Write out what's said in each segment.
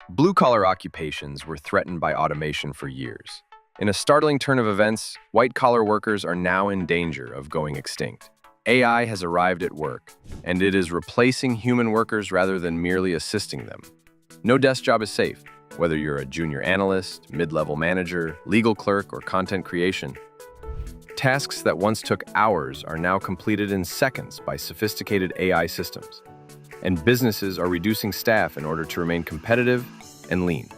Blue-collar occupations were threatened by automation for years. In a startling turn of events, white-collar workers are now in danger of going extinct. AI has arrived at work, and it is replacing human workers rather than merely assisting them. No desk job is safe, whether you're a junior analyst, mid-level manager, legal clerk, or content creation. Tasks that once took hours are now completed in seconds by sophisticated AI systems. And businesses are reducing staff in order to remain competitive and lean.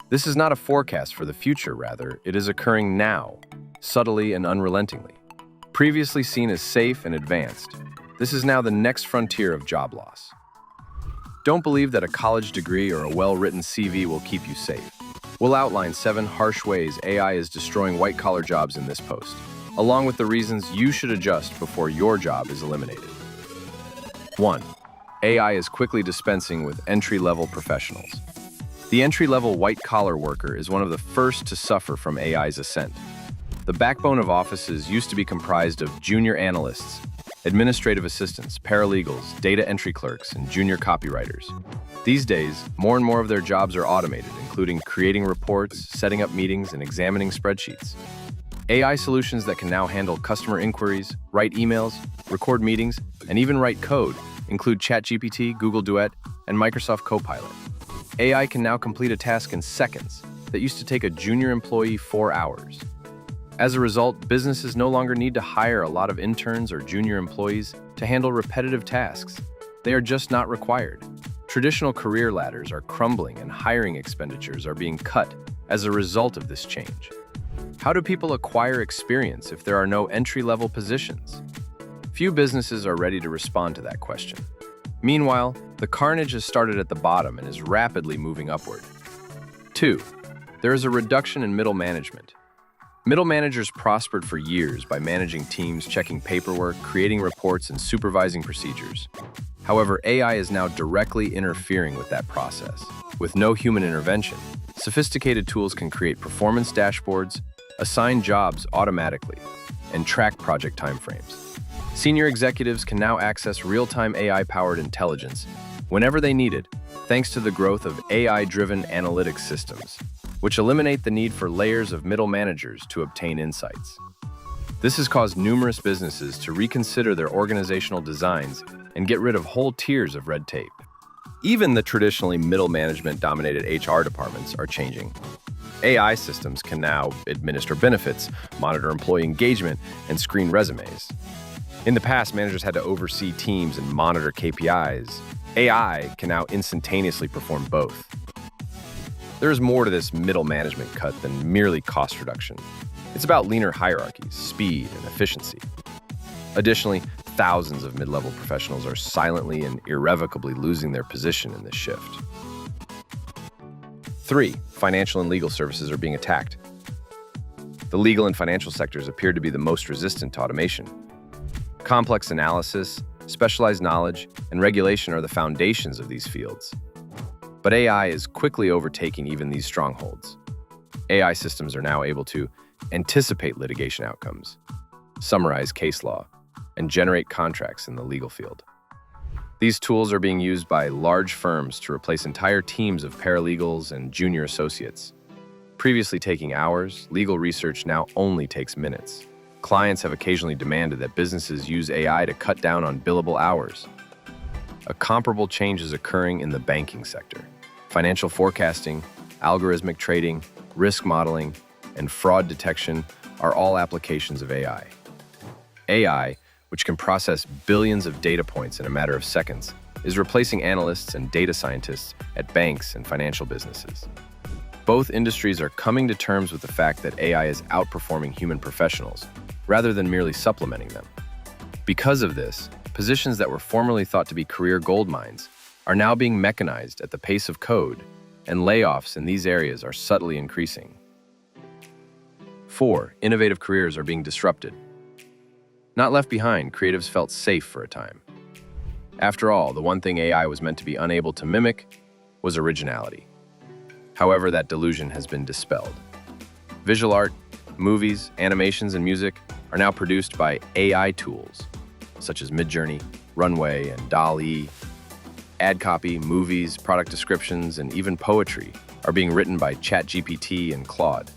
This is not a forecast for the future, rather, it is occurring now, subtly and unrelentingly. Previously seen as safe and advanced, this is now the next frontier of job loss. Don't believe that a college degree or a well-written CV will keep you safe. We'll outline 7 harsh ways AI is destroying white-collar jobs in this post, along with the reasons you should adjust before your job is eliminated. 1. AI is quickly dispensing with entry-level professionals. The entry-level white-collar worker is one of the first to suffer from AI's ascent. The backbone of offices used to be comprised of junior analysts, administrative assistants, paralegals, data entry clerks, and junior copywriters. These days, more and more of their jobs are automated, including creating reports, setting up meetings, and examining spreadsheets. AI solutions that can now handle customer inquiries, write emails, record meetings, and even write code include ChatGPT, Google Duet, and Microsoft Copilot. AI can now complete a task in seconds that used to take a junior employee 4 hours. As a result, businesses no longer need to hire a lot of interns or junior employees to handle repetitive tasks. They are just not required. Traditional career ladders are crumbling and hiring expenditures are being cut as a result of this change. How do people acquire experience if there are no entry-level positions? Few businesses are ready to respond to that question. Meanwhile, the carnage has started at the bottom and is rapidly moving upward. 2. There is a reduction in middle management. Middle managers prospered for years by managing teams, checking paperwork, creating reports, and supervising procedures. However, AI is now directly interfering with that process. With no human intervention, sophisticated tools can create performance dashboards, assign jobs automatically, and track project timeframes. Senior executives can now access real-time AI-powered intelligence whenever they need it, thanks to the growth of AI-driven analytics systems, which eliminate the need for layers of middle managers to obtain insights. This has caused numerous businesses to reconsider their organizational designs and get rid of whole tiers of red tape. Even the traditionally middle management-dominated HR departments are changing. AI systems can now administer benefits, monitor employee engagement, and screen resumes. In the past, managers had to oversee teams and monitor KPIs. AI can now instantaneously perform both. There is more to this middle management cut than merely cost reduction. It's about leaner hierarchies, speed, and efficiency. Additionally, thousands of mid-level professionals are silently and irrevocably losing their position in this shift. 3. Financial and legal services are being attacked. The legal and financial sectors appear to be the most resistant to automation. Complex analysis, specialized knowledge, and regulation are the foundations of these fields. But AI is quickly overtaking even these strongholds. AI systems are now able to anticipate litigation outcomes, summarize case law, and generate contracts in the legal field. These tools are being used by large firms to replace entire teams of paralegals and junior associates. Previously taking hours, legal research now only takes minutes. Clients have occasionally demanded that businesses use AI to cut down on billable hours. A comparable change is occurring in the banking sector. Financial forecasting, algorithmic trading, risk modeling, and fraud detection are all applications of AI. AI, which can process billions of data points in a matter of seconds, is replacing analysts and data scientists at banks and financial businesses. Both industries are coming to terms with the fact that AI is outperforming human professionals, rather than merely supplementing them. Because of this, positions that were formerly thought to be career goldmines are now being mechanized at the pace of code, and layoffs in these areas are subtly increasing. 4. Innovative careers are being disrupted. Not left behind, creatives felt safe for a time. After all, the one thing AI was meant to be unable to mimic was originality. However, that delusion has been dispelled. Visual art, movies, animations, and music are now produced by AI tools, such as Midjourney, Runway, and DALL-E. Ad copy, movies, product descriptions, and even poetry are being written by ChatGPT and Claude.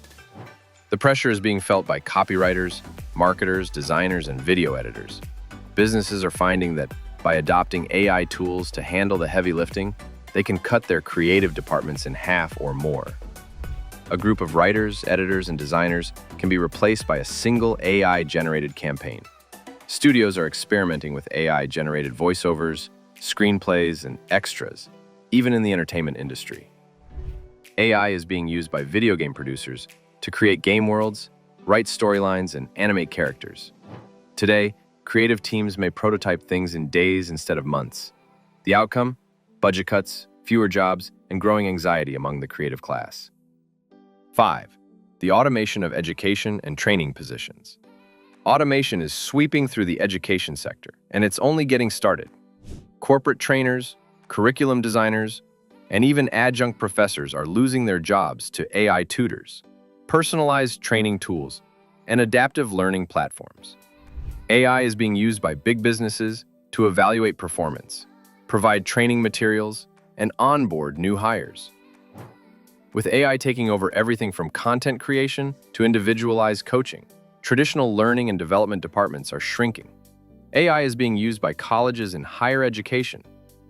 The pressure is being felt by copywriters, marketers, designers, and video editors. Businesses are finding that by adopting AI tools to handle the heavy lifting, they can cut their creative departments in half or more. A group of writers, editors, and designers can be replaced by a single AI-generated campaign. Studios are experimenting with AI-generated voiceovers, screenplays, and extras, even in the entertainment industry. AI is being used by video game producers to create game worlds, write storylines, and animate characters. Today, creative teams may prototype things in days instead of months. The outcome? Budget cuts, fewer jobs, and growing anxiety among the creative class. 5. The automation of education and training positions. Automation is sweeping through the education sector, and it's only getting started. Corporate trainers, curriculum designers, and even adjunct professors are losing their jobs to AI tutors, personalized training tools, and adaptive learning platforms. AI is being used by big businesses to evaluate performance, provide training materials, and onboard new hires. With AI taking over everything from content creation to individualized coaching, traditional learning and development departments are shrinking. AI is being used by colleges in higher education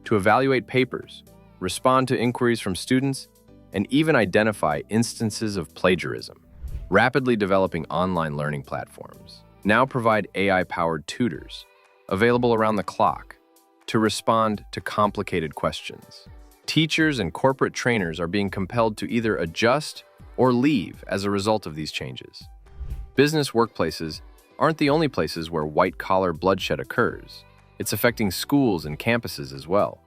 to evaluate papers, respond to inquiries from students, and even identify instances of plagiarism. Rapidly developing online learning platforms now provide AI-powered tutors, available around the clock, to respond to complicated questions. Teachers and corporate trainers are being compelled to either adjust or leave as a result of these changes. Business workplaces aren't the only places where white-collar bloodshed occurs. It's affecting schools and campuses as well,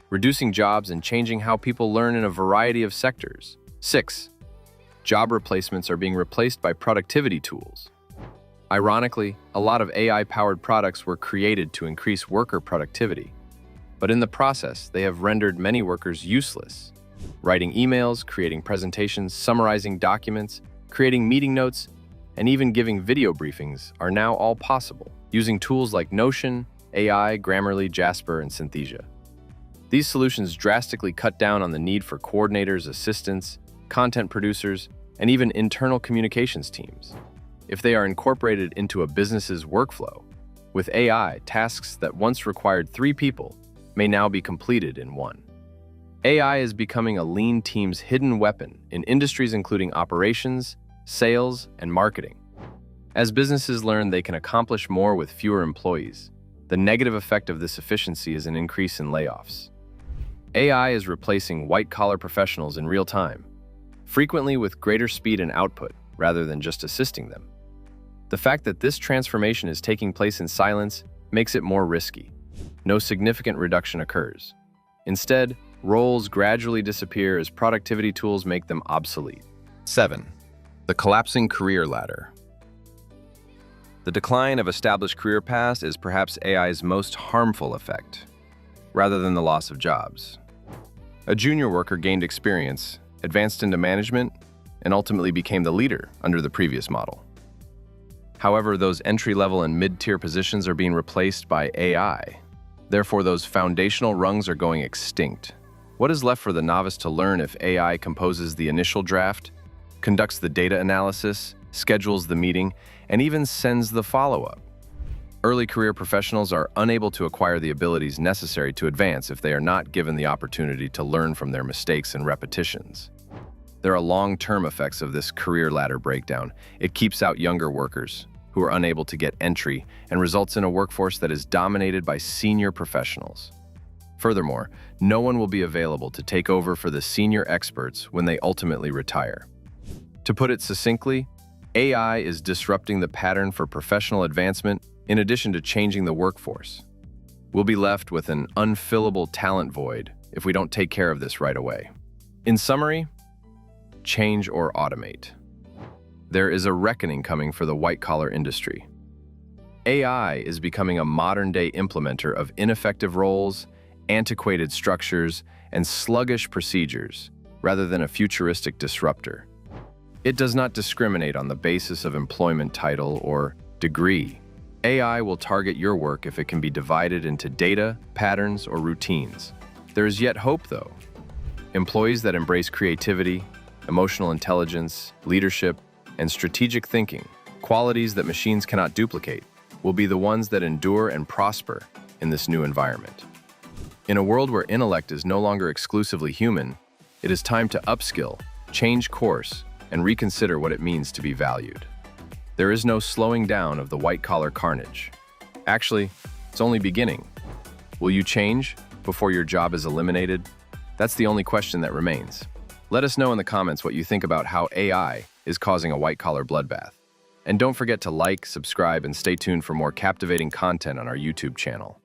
reducing jobs and changing how people learn in a variety of sectors. 6. Job replacements are being replaced by productivity tools. Ironically, a lot of AI-powered products were created to increase worker productivity, but in the process, they have rendered many workers useless. Writing emails, creating presentations, summarizing documents, creating meeting notes, and even giving video briefings are now all possible, using tools like Notion, AI, Grammarly, Jasper, and Synthesia. These solutions drastically cut down on the need for coordinators, assistants, content producers, and even internal communications teams. If they are incorporated into a business's workflow, with AI, tasks that once required 3 people may now be completed in 1. AI is becoming a lean team's hidden weapon in industries including operations, sales, and marketing. As businesses learn they can accomplish more with fewer employees, the negative effect of this efficiency is an increase in layoffs. AI is replacing white-collar professionals in real time, frequently with greater speed and output rather than just assisting them. The fact that this transformation is taking place in silence makes it more risky. No significant reduction occurs. Instead, roles gradually disappear as productivity tools make them obsolete. 7. The collapsing career ladder. The decline of established career paths is perhaps AI's most harmful effect, rather than the loss of jobs. A junior worker gained experience, advanced into management, and ultimately became the leader under the previous model. However, those entry-level and mid-tier positions are being replaced by AI. Therefore, those foundational rungs are going extinct. What is left for the novice to learn if AI composes the initial draft, conducts the data analysis, schedules the meeting, and even sends the follow-up? Early career professionals are unable to acquire the abilities necessary to advance if they are not given the opportunity to learn from their mistakes and repetitions. There are long-term effects of this career ladder breakdown. It keeps out younger workers who are unable to get entry and results in a workforce that is dominated by senior professionals. Furthermore, no one will be available to take over for the senior experts when they ultimately retire. To put it succinctly, AI is disrupting the pattern for professional advancement in addition to changing the workforce. We'll be left with an unfillable talent void if we don't take care of this right away. In summary, change or automate. There is a reckoning coming for the white-collar industry. AI is becoming a modern-day implementer of ineffective roles, antiquated structures, and sluggish procedures, rather than a futuristic disruptor. It does not discriminate on the basis of employment title or degree. AI will target your work if it can be divided into data, patterns, or routines. There is yet hope, though. Employees that embrace creativity, emotional intelligence, leadership, and strategic thinking, qualities that machines cannot duplicate, will be the ones that endure and prosper in this new environment. In a world where intellect is no longer exclusively human, it is time to upskill, change course, and reconsider what it means to be valued. There is no slowing down of the white-collar carnage. Actually, it's only beginning. Will you change before your job is eliminated? That's the only question that remains. Let us know in the comments what you think about how AI is causing a white-collar bloodbath. And don't forget to like, subscribe, and stay tuned for more captivating content on our YouTube channel.